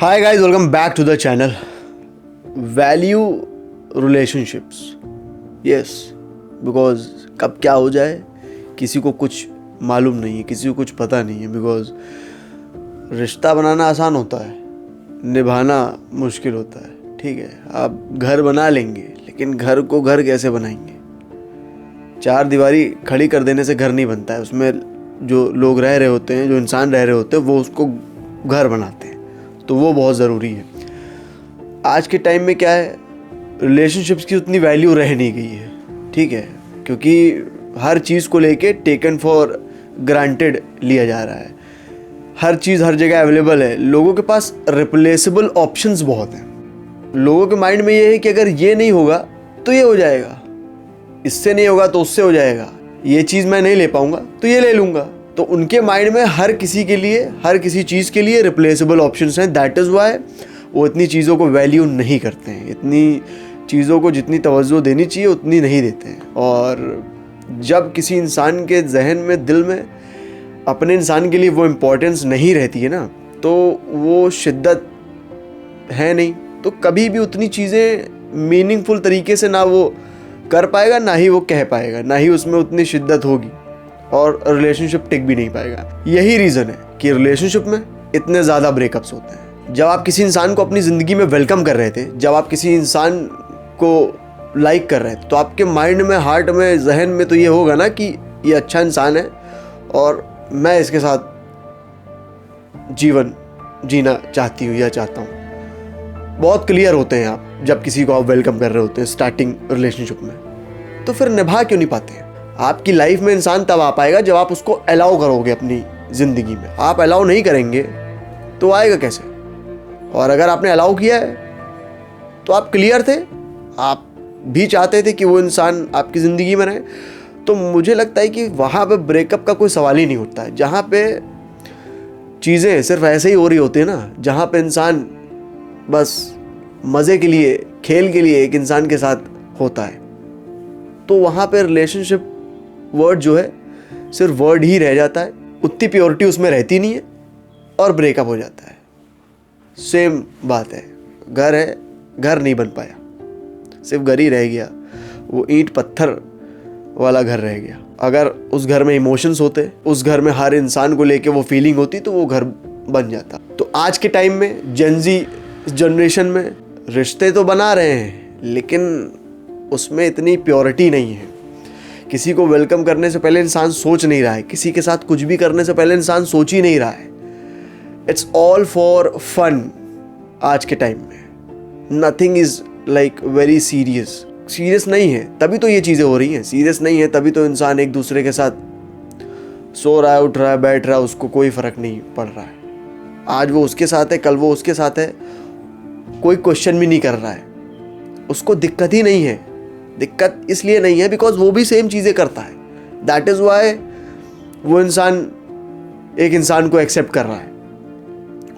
Hi guys, welcome back to the channel. Value relationships. Yes, because कब क्या हो जाए किसी को कुछ मालूम नहीं है, किसी को कुछ पता नहीं है. बिकॉज रिश्ता बनाना आसान होता है, निभाना मुश्किल होता है. ठीक है, आप घर बना लेंगे, लेकिन घर को घर कैसे बनाएंगे? चार दीवारी खड़ी कर देने से घर नहीं बनता है. उसमें जो लोग रह रहे होते हैं, जो इंसान रह रहे होते हैं, वो उसको घर बनाते हैं. तो वो बहुत ज़रूरी है. आज के टाइम में क्या है, रिलेशनशिप्स की उतनी वैल्यू रह नहीं गई है. ठीक है, क्योंकि हर चीज़ को लेके टेकन फॉर ग्रांटेड लिया जा रहा है. हर चीज़ हर जगह अवेलेबल है. लोगों के पास रिप्लेसेबल ऑप्शंस बहुत हैं. लोगों के माइंड में ये है कि अगर ये नहीं होगा तो ये हो जाएगा, इससे नहीं होगा तो उससे हो जाएगा, ये चीज़ मैं नहीं ले पाऊंगा तो ये ले लूँगा. तो उनके माइंड में हर किसी के लिए, हर किसी चीज़ के लिए रिप्लेसेबल ऑप्शंस हैं. दैट इज़ वाई वो इतनी चीज़ों को वैल्यू नहीं करते हैं. इतनी चीज़ों को जितनी तवज्जो देनी चाहिए उतनी नहीं देते हैं. और जब किसी इंसान के जहन में, दिल में अपने इंसान के लिए वो इम्पोर्टेंस नहीं रहती है ना, तो वो शिद्दत है नहीं, तो कभी भी उतनी चीज़ें मीनिंगफुल तरीके से ना वो कर पाएगा, ना ही वो कह पाएगा, ना ही उसमें उतनी शिद्दत होगी, और रिलेशनशिप टिक भी नहीं पाएगा. यही रीज़न है कि रिलेशनशिप में इतने ज़्यादा ब्रेकअप्स होते हैं. जब आप किसी इंसान को अपनी ज़िंदगी में वेलकम कर रहे थे, जब आप किसी इंसान को लाइक कर रहे थे, तो आपके माइंड में, हार्ट में, जहन में तो ये होगा ना कि ये अच्छा इंसान है और मैं इसके साथ जीवन जीना चाहती हूँ या चाहता हूँ. बहुत क्लियर होते हैं आप जब किसी को आप वेलकम कर रहे होते हैं स्टार्टिंग रिलेशनशिप में. तो फिर निभा क्यों नहीं पाते हैं? आपकी लाइफ में इंसान तब आ पाएगा जब आप उसको अलाउ करोगे अपनी ज़िंदगी में. आप अलाउ नहीं करेंगे तो आएगा कैसे? और अगर आपने अलाउ किया है तो आप क्लियर थे, आप भी चाहते थे कि वो इंसान आपकी ज़िंदगी में रहे, तो मुझे लगता है कि वहाँ पे ब्रेकअप का कोई सवाल ही नहीं उठता है. जहाँ पे चीज़ें सिर्फ ऐसे ही हो रही होती है ना, जहाँ पे इंसान बस मज़े के लिए, खेल के लिए एक इंसान के साथ होता है, तो वहाँ पे रिलेशनशिप वर्ड जो है सिर्फ वर्ड ही रह जाता है. उतनी प्योरिटी उसमें रहती नहीं है और ब्रेकअप हो जाता है. सेम बात है, घर है, घर नहीं बन पाया, सिर्फ घर ही रह गया. वो ईंट पत्थर वाला घर रह गया. अगर उस घर में इमोशंस होते, उस घर में हर इंसान को लेके वो फीलिंग होती, तो वो घर बन जाता. तो आज के टाइम में, जेनजी जनरेशन में, रिश्ते तो बना रहे हैं, लेकिन उसमें इतनी प्योरिटी नहीं है. किसी को वेलकम करने से पहले इंसान सोच नहीं रहा है, किसी के साथ कुछ भी करने से पहले इंसान सोच ही नहीं रहा है. It's all for fun. आज के टाइम में nothing is like very serious नहीं है, तभी तो ये चीज़ें हो रही हैं. सीरियस नहीं है तभी तो इंसान एक दूसरे के साथ सो रहा है, उठ रहा है, बैठ रहा है, उसको कोई फ़र्क नहीं पड़ रहा है. आज वो उसके साथ है, कल वो उसके साथ है, कोई क्वेश्चन भी नहीं कर रहा है. उसको दिक्कत ही नहीं है. दिक्कत इसलिए नहीं है बिकॉज वो भी सेम चीज़ें करता है. दैट इज़ वाई वो इंसान एक इंसान को एक्सेप्ट कर रहा है.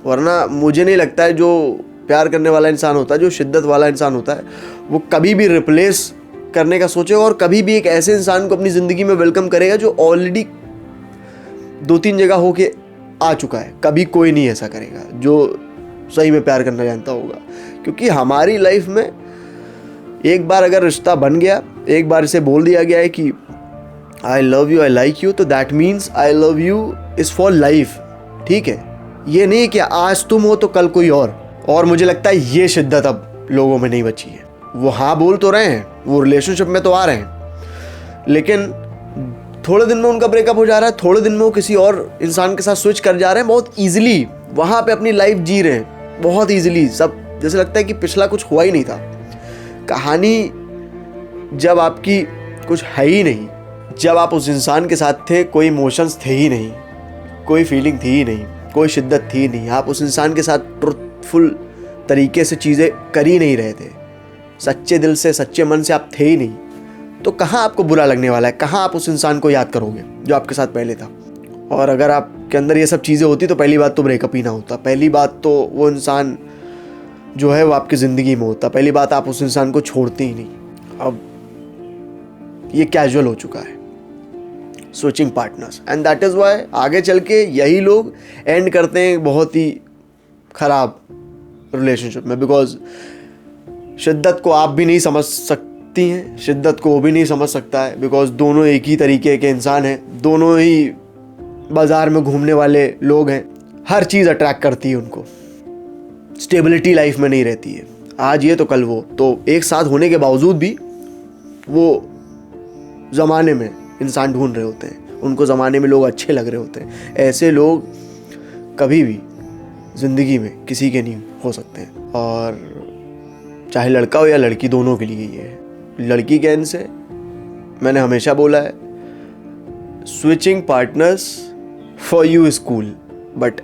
वरना मुझे नहीं लगता है जो प्यार करने वाला इंसान होता है, जो शिद्दत वाला इंसान होता है, वो कभी भी रिप्लेस करने का सोचेगा और कभी भी एक ऐसे इंसान को अपनी ज़िंदगी में वेलकम करेगा जो ऑलरेडी 2-3 जगह होके आ चुका है. कभी कोई नहीं ऐसा करेगा जो सही में प्यार करना जानता होगा. क्योंकि हमारी लाइफ में एक बार अगर रिश्ता बन गया, एक बार इसे बोल दिया गया है कि I love you, I like you, तो that means I love you is for life. ठीक है, ये नहीं कि आज तुम हो तो कल कोई और मुझे लगता है ये शिद्दत अब लोगों में नहीं बची है. वो हाँ बोल तो रहे हैं, वो रिलेशनशिप में तो आ रहे हैं, लेकिन थोड़े दिन में उनका ब्रेकअप हो जा रहा है, थोड़े दिन में वो किसी और इंसान के साथ स्विच कर जा रहे हैं. बहुत ईजिली वहाँ पे अपनी लाइफ जी रहे हैं, बहुत ईजिली. सब जैसे लगता है कि पिछला कुछ हुआ ही नहीं था. कहानी जब आपकी कुछ है ही नहीं, जब आप उस इंसान के साथ थे, कोई इमोशंस थे ही नहीं, कोई फीलिंग थी ही नहीं, कोई शिद्दत थी ही नहीं, आप उस इंसान के साथ ट्रुथफुल तरीके से चीज़ें कर ही नहीं रहे थे, सच्चे दिल से, सच्चे मन से आप थे ही नहीं, तो कहाँ आपको बुरा लगने वाला है? कहाँ आप उस इंसान को याद करोगे जो आपके साथ पहले था? और अगर आपके अंदर ये सब चीज़ें होती तो पहली बात तो ब्रेकअप ही ना होता. पहली बात तो वो इंसान जो है वो आपकी ज़िंदगी में होता. पहली बात आप उस इंसान को छोड़ते ही नहीं. अब ये कैजुअल हो चुका है, switching partners, and that is why आगे चल के यही लोग एंड करते हैं बहुत ही ख़राब रिलेशनशिप में, बिकॉज शिद्दत को आप भी नहीं समझ सकती हैं, शिद्दत को वो भी नहीं समझ सकता है, बिकॉज दोनों एक ही तरीके के इंसान हैं, दोनों ही बाज़ार में घूमने वाले लोग हैं, हर चीज़ अट्रैक्ट करती है उनको, स्टेबिलिटी लाइफ में नहीं रहती है, आज ये तो कल वो, तो एक साथ होने के बावजूद भी वो ज़माने में इंसान ढूंढ रहे होते हैं, उनको ज़माने में लोग अच्छे लग रहे होते हैं। ऐसे लोग कभी भी ज़िंदगी में किसी के नहीं हो सकते हैं, और चाहे लड़का हो या लड़की, दोनों के लिए ये है। लड़की के एंड से मैंने हमेशा बोला है, switching partners for you is cool, but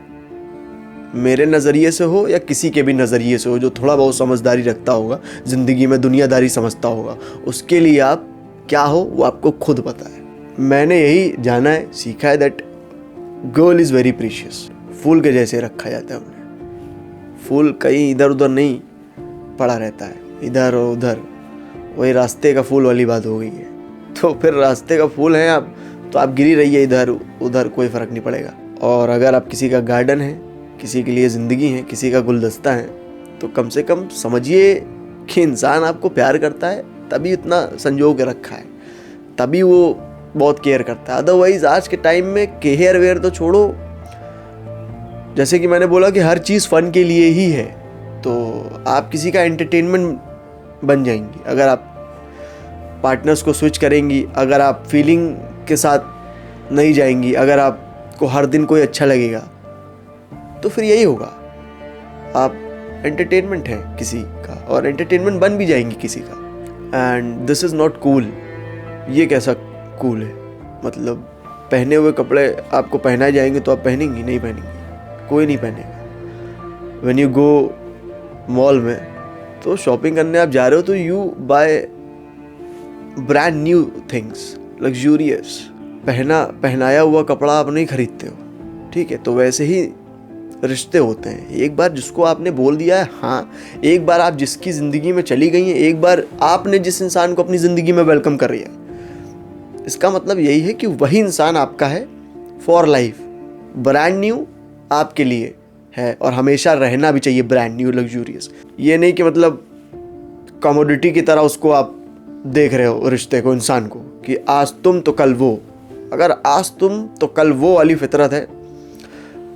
मेरे नज़रिए से हो या किसी के भी नज़रिए से हो जो थोड़ा बहुत समझदारी रखता होगा, ज़िंदगी में दुनियादारी समझता होगा, उसके लिए आप क्या हो वो आपको खुद पता है। मैंने यही जाना है, सीखा है, that girl is very precious. फूल के जैसे रखा जाता है उन्हें, फूल कहीं इधर उधर नहीं पड़ा रहता है, इधर और उधर, वही रास्ते का फूल वाली बात हो गई है। तो फिर रास्ते का फूल है आप, तो आप गिरी रहिए इधर उधर, कोई फ़र्क नहीं पड़ेगा। और अगर आप किसी का गार्डन है, किसी के लिए ज़िंदगी है, किसी का गुलदस्ता है, तो कम से कम समझिए कि इंसान आपको प्यार करता है, तभी इतना संजो के रखा है, तभी वो बहुत केयर करता है। अदरवाइज़ आज के टाइम में केयर वेयर तो छोड़ो, जैसे कि मैंने बोला कि हर चीज़ फ़न के लिए ही है, तो आप किसी का एंटरटेनमेंट बन जाएंगी अगर आप पार्टनर्स को स्विच करेंगी, अगर आप फीलिंग के साथ नहीं जाएंगी, अगर आपको हर दिन कोई अच्छा लगेगा, तो फिर यही होगा, आप एंटरटेनमेंट हैं किसी का और एंटरटेनमेंट बन भी जाएंगी किसी का। And this is not cool. ये कैसा कूल है? मतलब पहने हुए कपड़े आपको पहनाए जाएंगे तो आप पहनेंगी? नहीं पहनेंगी, कोई नहीं पहनेगा। व्हेन यू गो मॉल में तो शॉपिंग करने आप जा रहे हो तो you buy brand new things, luxurious. पहनाया हुआ कपड़ा आप नहीं खरीदते हो, ठीक है? तो वैसे ही रिश्ते होते हैं। एक बार जिसको आपने बोल दिया है हाँ, एक बार आप जिसकी ज़िंदगी में चली गई हैं, एक बार आपने जिस इंसान को अपनी ज़िंदगी में वेलकम कर लिया, इसका मतलब यही है कि वही इंसान आपका है फॉर लाइफ, ब्रांड न्यू आपके लिए है, और हमेशा रहना भी चाहिए ब्रांड न्यू, लग्जूरियस। ये नहीं कि मतलब कमोडिटी की तरह उसको आप देख रहे हो रिश्ते को, इंसान को, कि आज तुम तो कल वो। अगर आज तुम तो कल वो वाली फितरत है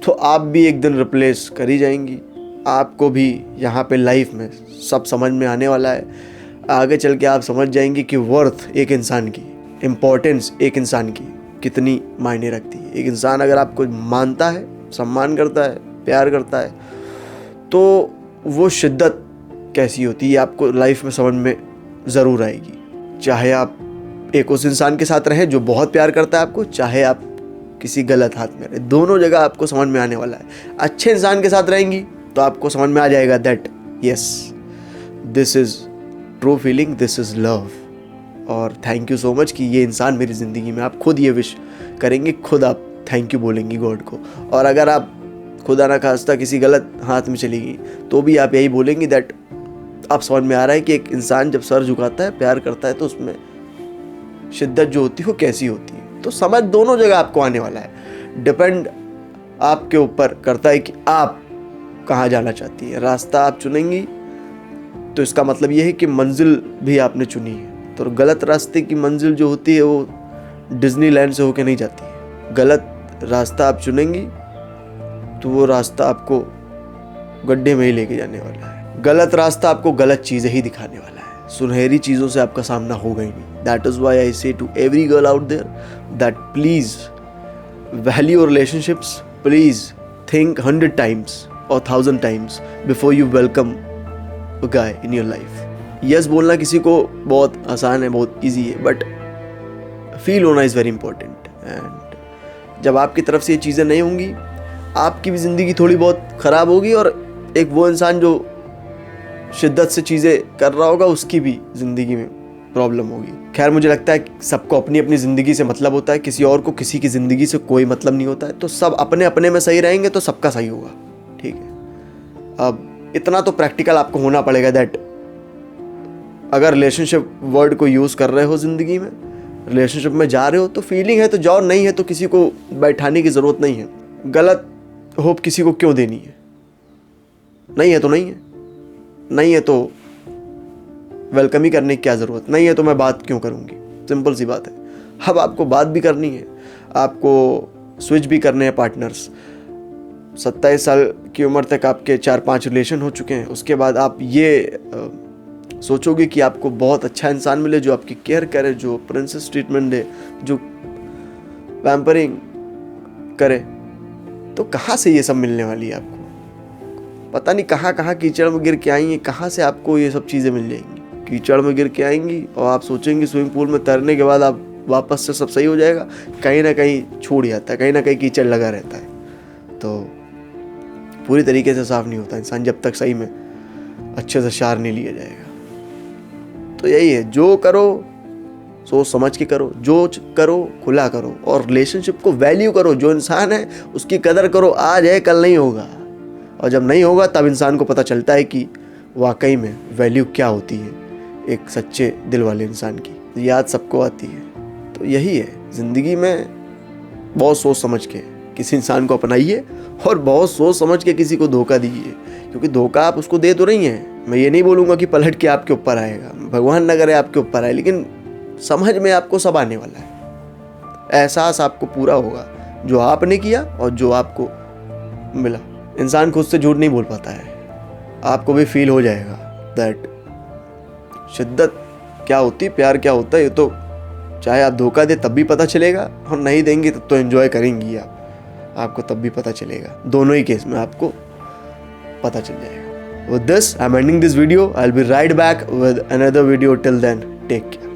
तो आप भी एक दिन रिप्लेस कर ही जाएंगी। आपको भी यहाँ पे लाइफ में सब समझ में आने वाला है। आगे चल के आप समझ जाएंगे कि वर्थ एक इंसान की, इम्पोर्टेंस एक इंसान की कितनी मायने रखती है। एक इंसान अगर आपको मानता है, सम्मान करता है, प्यार करता है, तो वो शिद्दत कैसी होती है आपको लाइफ में समझ में ज़रूर आएगी। चाहे आप एक उस इंसान के साथ रहें जो बहुत प्यार करता है आपको, चाहे आप किसी गलत हाथ में रहे, दोनों जगह आपको समझ में आने वाला है। अच्छे इंसान के साथ रहेंगी तो आपको समझ में आ जाएगा that yes, this is true feeling, this is love. और थैंक यू सो मच कि ये इंसान मेरी ज़िंदगी में। आप खुद ये विश करेंगे, खुद आप थैंक यू बोलेंगी गॉड को। और अगर आप खुदा ना खास्ता किसी गलत हाथ में चली गई तो भी आप यही बोलेंगी दैट आप समझ में आ रहा है कि एक इंसान जब सर झुकाता है, प्यार करता है, तो उसमें शिद्दत जो होती है वो कैसी होती है। तो समझ दोनों जगह आपको आने वाला है। डिपेंड आपके ऊपर करता है कि आप कहाँ जाना चाहती है। रास्ता आप चुनेंगी तो इसका मतलब ये है कि मंजिल भी आपने चुनी है। तो गलत रास्ते की मंजिल जो होती है वो डिज्नीलैंड से होके नहीं जाती है। गलत रास्ता आप चुनेंगी तो वो रास्ता आपको गड्ढे में ही लेके जाने वाला है। गलत रास्ता आपको गलत चीज़ें ही दिखाने वाला है। सुनहरी चीज़ों से आपका सामना होगा ही नहीं। That is why I say to every girl out there that please value your relationships, please think 100 times और 1000 times before you welcome a guy in your life. Yes बोलना किसी को बहुत आसान है, बहुत ईजी है, बट फील होना इज़ वेरी इंपॉर्टेंट। एंड जब आपकी तरफ से ये चीज़ें नहीं होंगी, आपकी भी ज़िंदगी थोड़ी बहुत ख़राब होगी, और एक वो इंसान जो शिद्दत से चीज़ें कर रहा होगा उसकी भी ज़िंदगी में प्रॉब्लम होगी। खैर, मुझे लगता है कि सबको अपनी अपनी ज़िंदगी से मतलब होता है, किसी और को किसी की ज़िंदगी से कोई मतलब नहीं होता है। तो सब अपने अपने में सही रहेंगे तो सबका सही होगा, ठीक है। अब इतना तो प्रैक्टिकल आपको होना पड़ेगा दैट अगर रिलेशनशिप वर्ड को यूज़ कर रहे हो ज़िंदगी में, रिलेशनशिप में जा रहे हो, तो फीलिंग है तो जाओ, नहीं है तो किसी को बैठाने की ज़रूरत नहीं है। गलत होप किसी को क्यों देनी है? नहीं है तो नहीं है, नहीं है तो वेलकम ही करने की क्या ज़रूरत, नहीं है तो मैं बात क्यों करूँगी, सिंपल सी बात है। अब आपको बात भी करनी है, आपको स्विच भी करने हैं पार्टनर्स। 27 साल की उम्र तक आपके 4-5 रिलेशन हो चुके हैं, उसके बाद आप ये सोचोगे कि आपको बहुत अच्छा इंसान मिले जो आपकी केयर करे, जो प्रिंसेस ट्रीटमेंट दे, जो पैम्परिंग करे, तो कहाँ से ये सब मिलने वाली है आपको? पता नहीं कहाँ कहाँ कीचड़ में गिर के आएंगी, कहाँ से आपको ये सब चीज़ें मिल जाएंगी। कीचड़ में गिर के आएंगी और आप सोचेंगे स्विमिंग पूल में तैरने के बाद आप वापस से सब सही हो जाएगा, कहीं ना कहीं छूट जाता है, कहीं ना कहीं कीचड़ लगा रहता है। तो पूरी तरीके से साफ नहीं होता इंसान जब तक सही में अच्छे से शार नहीं लिया जाएगा। तो यही है, जो करो सोच समझ के करो, जो करो खुला करो, और रिलेशनशिप को वैल्यू करो। जो इंसान है उसकी कदर करो, आज है कल नहीं होगा, और जब नहीं होगा तब इंसान को पता चलता है कि वाकई में वैल्यू क्या होती है एक सच्चे दिल वाले इंसान की। याद सबको आती है। तो यही है, ज़िंदगी में बहुत सोच समझ के किसी इंसान को अपनाइए और बहुत सोच समझ के किसी को धोखा दीजिए, क्योंकि धोखा आप उसको दे तो रही हैं। मैं ये नहीं बोलूँगा कि पलट के आपके ऊपर आएगा, भगवान न करे आपके ऊपर आए, लेकिन समझ में आपको सब आने वाला है। एहसास आपको पूरा होगा जो आपने किया और जो आपको मिला। इंसान खुद से झूठ नहीं बोल पाता है, आपको भी फील हो जाएगा दैट शिद्दत क्या होती, प्यार क्या होता है। ये तो चाहे आप धोखा दे तब भी पता चलेगा, और नहीं देंगे तब तो एंजॉय करेंगी आपको तब भी पता चलेगा। दोनों ही केस में आपको पता चल जाएगा। With this, I'm ending this video. I'll be right back with another video. Till then, take care.